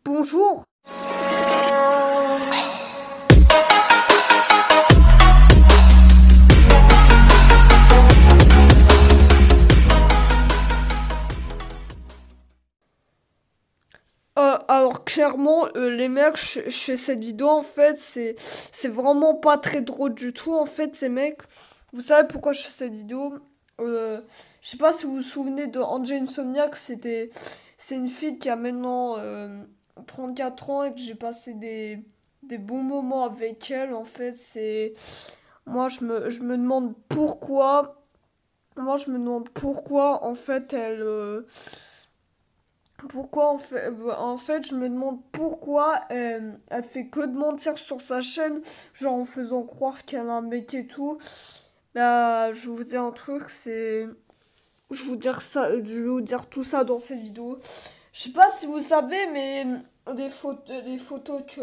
Bonjour. Alors clairement, les mecs chez cette vidéo, en fait, c'est vraiment pas très drôle du tout. En fait, ces mecs, vous savez pourquoi je fais cette vidéo? Je sais pas si vous vous souvenez de Angel Insomniac. C'est une fille qui a maintenant 34 ans et que j'ai passé des bons moments avec elle. En fait, moi, je me demande pourquoi. Moi, je me demande pourquoi, en fait, pourquoi en fait, je me demande pourquoi elle fait que de mentir sur sa chaîne, genre en faisant croire qu'elle a un mec et tout. Là, je vais vous dire un truc, je vais vous dire tout ça dans cette vidéo. Je sais pas si vous savez, mais les photos que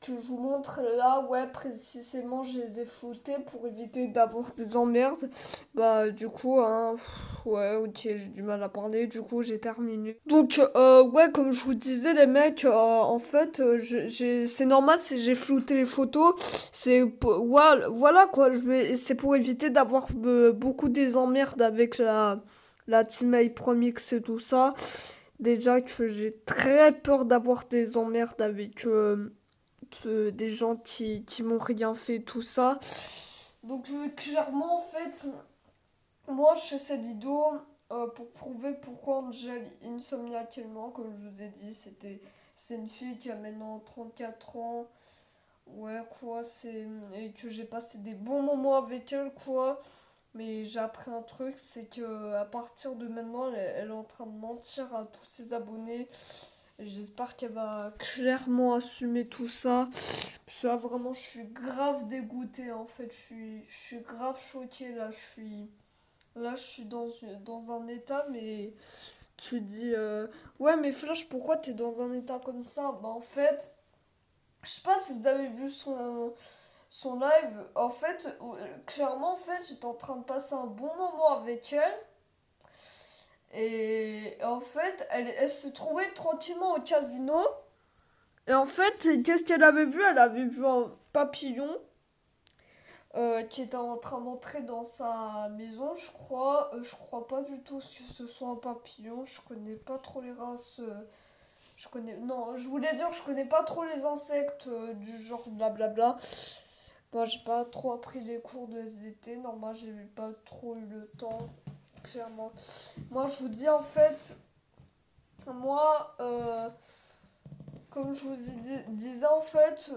je vous montre là, ouais, précisément, je les ai floutées pour éviter d'avoir des emmerdes. Bah, du coup, hein, ouais, ok, j'ai du mal à parler, du coup, j'ai terminé. Donc, ouais, comme je vous disais, les mecs, en fait, c'est normal si j'ai flouté les photos. Voilà, quoi, c'est pour éviter d'avoir beaucoup des emmerdes avec la team A-Promix et tout ça. Déjà que j'ai très peur d'avoir des emmerdes avec des gens qui m'ont rien fait, tout ça. Donc clairement, en fait, moi je fais cette vidéo pour prouver pourquoi Angel Insomniac est mort. Comme je vous ai dit, c'est une fille qui a maintenant 34 ans. Ouais, quoi, et que j'ai passé des bons moments avec elle, quoi. Mais j'ai appris un truc, c'est que à partir de maintenant, elle est en train de mentir à tous ses abonnés. Et j'espère qu'elle va clairement assumer tout ça. Parce que là, vraiment, je suis grave dégoûtée, en fait. Je suis grave choquée, là. Je suis dans un état, mais tu dis... Ouais, mais Flash, pourquoi t'es dans un état comme ça? Bah, en fait, je sais pas si vous avez vu son live. En fait, clairement, en fait, j'étais en train de passer un bon moment avec elle. Et en fait, elle se trouvait tranquillement au casino. Et en fait, qu'est-ce qu'elle avait vu? Elle avait vu un papillon qui était en train d'entrer dans sa maison, je crois. Je crois pas du tout que ce soit un papillon. Je connais pas trop les races. Non, je voulais dire, je connais pas trop les insectes du genre blablabla. Moi, j'ai pas trop appris les cours de SVT. Normal, j'ai pas trop eu le temps, clairement. Moi, je vous dis, en fait, moi, comme je vous disais, en fait,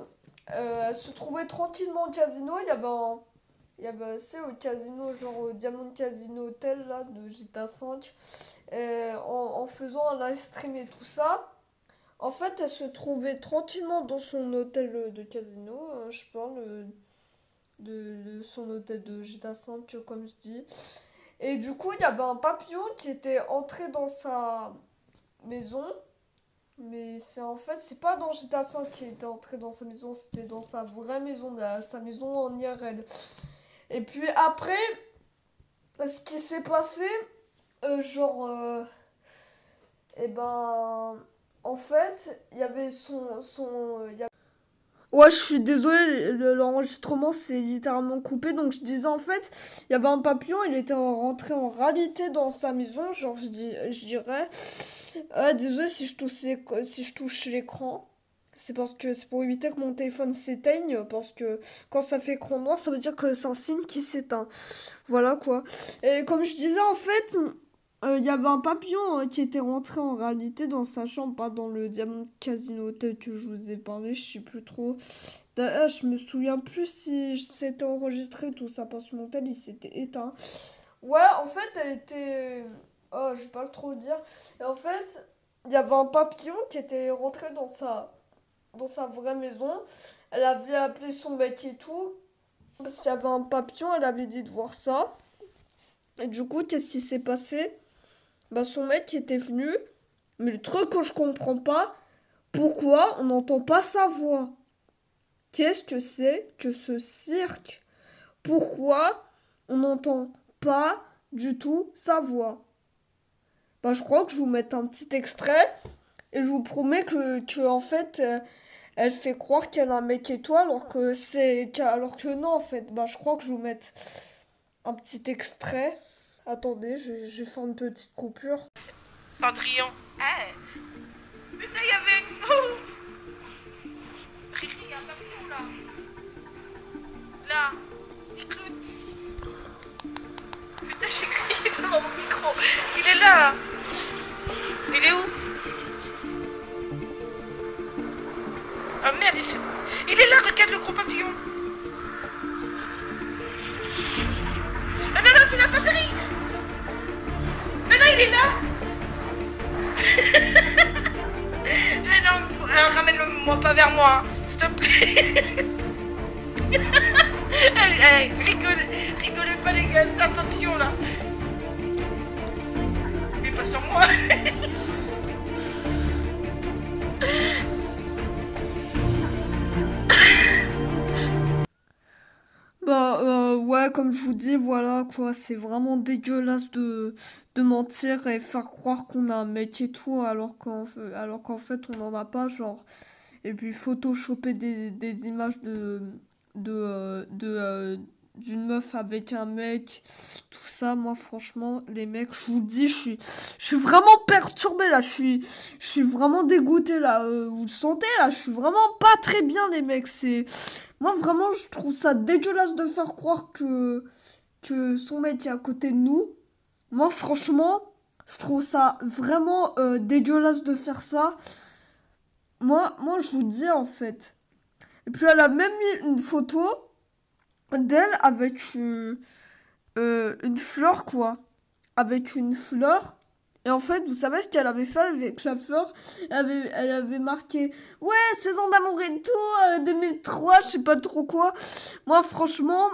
elle se trouvait tranquillement au casino. C'est au casino, genre au Diamond Casino Hotel, là, de GTA 5. En faisant un live stream et tout ça. En fait, elle se trouvait tranquillement dans son hôtel de casino. Je parle de son hôtel de GTA 5, comme je dis. Et du coup, il y avait un papillon qui était entré dans sa maison. Mais c'est pas dans GTA 5 qui était entré dans sa maison, c'était dans sa vraie maison, sa maison en IRL. Et puis après, ce qui s'est passé, et ben, en fait, il y avait Ouais, je suis désolée, l'enregistrement s'est littéralement coupé. Donc je disais, en fait, il y avait un papillon, il était rentré en réalité dans sa maison. Genre, je dirais. Désolée si je touche l'écran. C'est parce que c'est pour éviter que mon téléphone s'éteigne. Parce que quand ça fait écran noir, ça veut dire que c'est un signe qui s'éteint. Voilà quoi. Et comme je disais, en fait, il y avait un papillon qui était rentré en réalité dans sa chambre, pas dans le Diamond Casino Hotel que je vous ai parlé, je sais plus trop. D'ailleurs, je me souviens plus si c'était enregistré tout ça, parce que mon tel il s'était éteint. Ouais, en fait, elle était. Oh, je vais pas trop le dire. Et en fait, il y avait un papillon qui était rentré dans sa vraie maison. Elle avait appelé son mec et tout. Parce qu'il y avait un papillon, elle avait dit de voir ça. Et du coup, qu'est-ce qui s'est passé? Bah, son mec était venu. Mais le truc que je comprends pas, pourquoi on n'entend pas sa voix? Qu'est-ce que c'est que ce cirque? Pourquoi on n'entend pas du tout sa voix? Bah, je crois que je vous mette un petit extrait Et je vous promets que en fait, elle fait croire qu'elle a un mec et toi, alors que non, en fait. Bah, je crois que je vais vous mettre un petit extrait. Attendez, je vais faire une petite coupure. Cendrillon. Hey. Putain, il y avait une... Oh. Riri, il y a un papillon là. Là. Il cloute. Putain, j'ai crié devant mon micro. Il est là. Il est où? Ah merde, il est là, regarde le gros papillon. Ah non, non, tu l'as pas péri. Mais non, il est là. Mais non, ramène-le-moi pas vers moi, hein, s'il te plaît. Allez, rigolez pas les gars, c'est un papillon là. Il est pas sur moi. Bah ouais, comme je vous dis, voilà quoi, c'est vraiment dégueulasse de mentir et faire croire qu'on a un mec et tout alors qu'en fait on n'en a pas, genre. Et puis photoshopper des images d'une meuf avec un mec, tout ça, moi franchement, les mecs, je vous dis, je suis vraiment perturbée là, je suis vraiment dégoûtée là, vous le sentez là, je suis vraiment pas très bien les mecs, moi vraiment je trouve ça dégueulasse de faire croire que son mec est à côté de nous, moi franchement, je trouve ça vraiment dégueulasse de faire ça, moi je vous dis en fait, et puis elle a même mis une photo d'elle avec une fleur quoi. Avec une fleur. Et en fait, vous savez ce qu'elle avait fait avec la fleur? Elle avait marqué ouais, 16 ans d'amour et tout, 2003, je sais pas trop quoi. Moi franchement,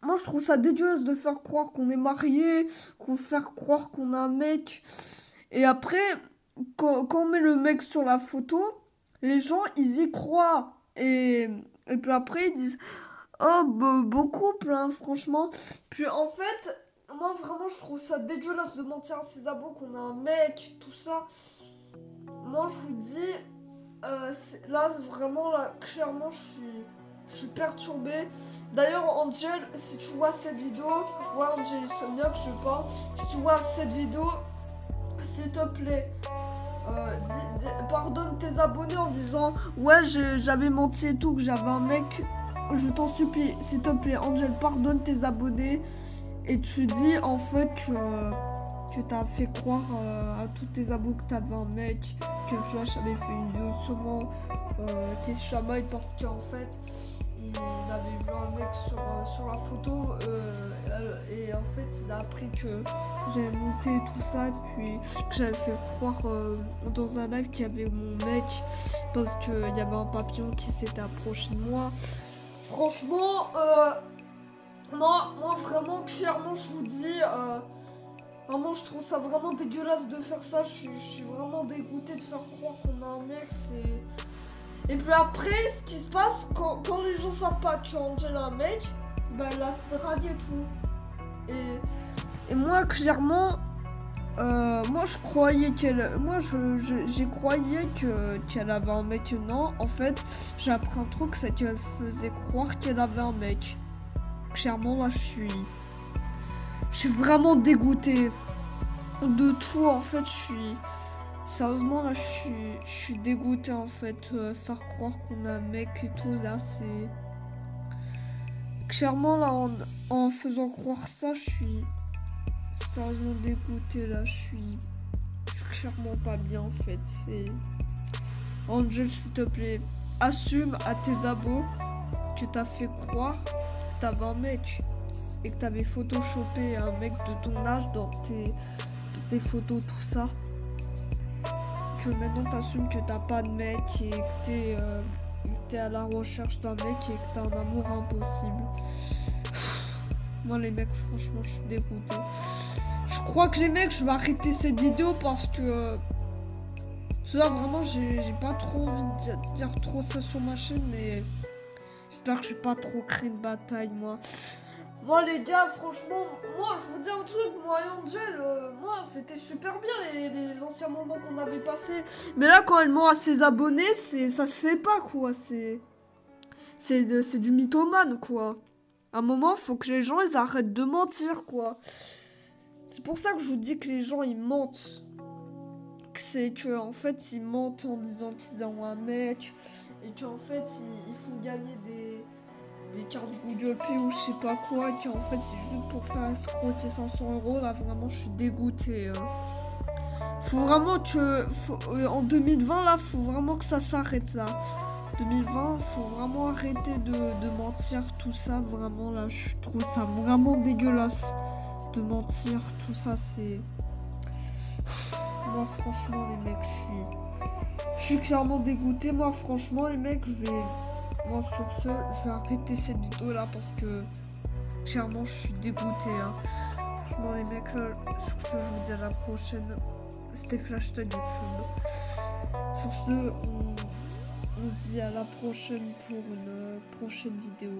moi je trouve ça dégueulasse de faire croire qu'on est marié, qu'on faire croire qu'on a un mec. Et après, quand on met le mec sur la photo, les gens ils y croient. Et puis après ils disent oh, beaucoup, plein, franchement. Puis en fait, moi vraiment, je trouve ça dégueulasse de mentir à ses abos qu'on a un mec, tout ça. Moi, je vous dis, là, vraiment, là, clairement, je suis perturbée. D'ailleurs, Angel, si tu vois cette vidéo, ouais, Angel Insomniac, je parle. Si tu vois cette vidéo, s'il te plaît, pardonne tes abonnés en disant ouais, j'avais menti et tout, que j'avais un mec. Je t'en supplie, s'il te plaît, Angel, pardonne tes abonnés et tu dis en fait que t'as fait croire à tous tes abos que t'avais un mec, que Flash avait fait une vidéo sûrement qui se chamaille parce qu'en fait il avait vu un mec sur la photo et en fait il a appris que j'avais monté tout ça et puis que j'avais fait croire dans un live qu'il y avait mon mec parce qu'il y avait un papillon qui s'était approché de moi. Franchement, moi vraiment, clairement, je vous dis, vraiment, je trouve ça vraiment dégueulasse de faire ça. Je suis vraiment dégoûtée de faire croire qu'on a un mec. Et puis après, ce qui se passe, quand les gens savent pas que Angel a un mec, bah elle a dragué tout. Et moi, clairement, moi je croyais j'ai croyais qu'elle avait un mec. Non, en fait j'ai appris un truc, c'est qu'elle faisait croire qu'elle avait un mec. Clairement là je suis vraiment dégoûtée de tout en fait. Sérieusement là je suis dégoûtée en fait. Faire croire qu'on a un mec et tout là c'est clairement là en faisant croire ça je suis sérieusement dégoûtée là, je suis clairement pas bien en fait. Angel, s'il te plaît, assume à tes abos que t'as fait croire que t'avais un mec et que t'avais photoshopé un mec de ton âge dans tes photos, tout ça. Que maintenant t'assumes que t'as pas de mec et que t'es à la recherche d'un mec et que t'as un amour impossible. Moi les mecs, franchement, je suis dégoûtée. Je crois que les mecs, je vais arrêter cette vidéo parce que ça vraiment, j'ai pas trop envie de dire trop ça sur ma chaîne, mais j'espère que je vais pas trop créer une bataille, moi. Moi les gars, franchement, moi je vous dis un truc, moi et Angel, moi c'était super bien les anciens moments qu'on avait passés. Mais là quand elle ment à ses abonnés, ça se fait pas quoi, c'est du mythomane quoi. À un moment, faut que les gens ils arrêtent de mentir quoi. C'est pour ça que je vous dis que les gens ils mentent. C'est que en fait ils mentent en disant qu'ils ont un mec et qu'en fait ils font gagner des cartes Google Pay ou je sais pas quoi, et qu'en fait c'est juste pour faire escroquer 500 €. Là vraiment je suis dégoûtée. Faut vraiment que en 2020 là, faut vraiment que ça s'arrête là. 2020, faut vraiment arrêter de mentir, tout ça, vraiment là, je trouve ça vraiment dégueulasse de mentir, tout ça, c'est... Moi franchement les mecs, je suis clairement dégoûtée, moi franchement les mecs, moi sur ce, je vais arrêter cette vidéo là parce que clairement je suis dégoûtée. Hein. Franchement les mecs là, sur ce je vous dis à la prochaine. C'était Flash Tag YouTube. Sur ce, on se dit à la prochaine pour une prochaine vidéo.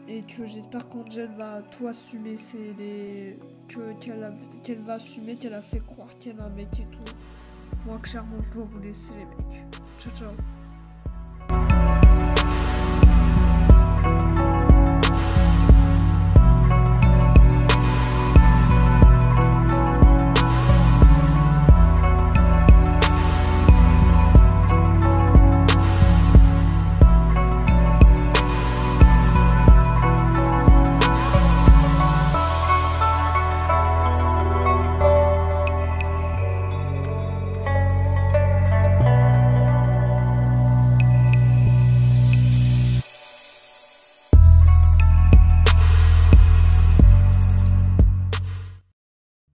Et que j'espère qu'Angel va tout assumer, qu'elle va assumer qu'elle a fait croire qu'elle a un mec et tout. Moi clairement je dois vous laisser les mecs. Ciao ciao.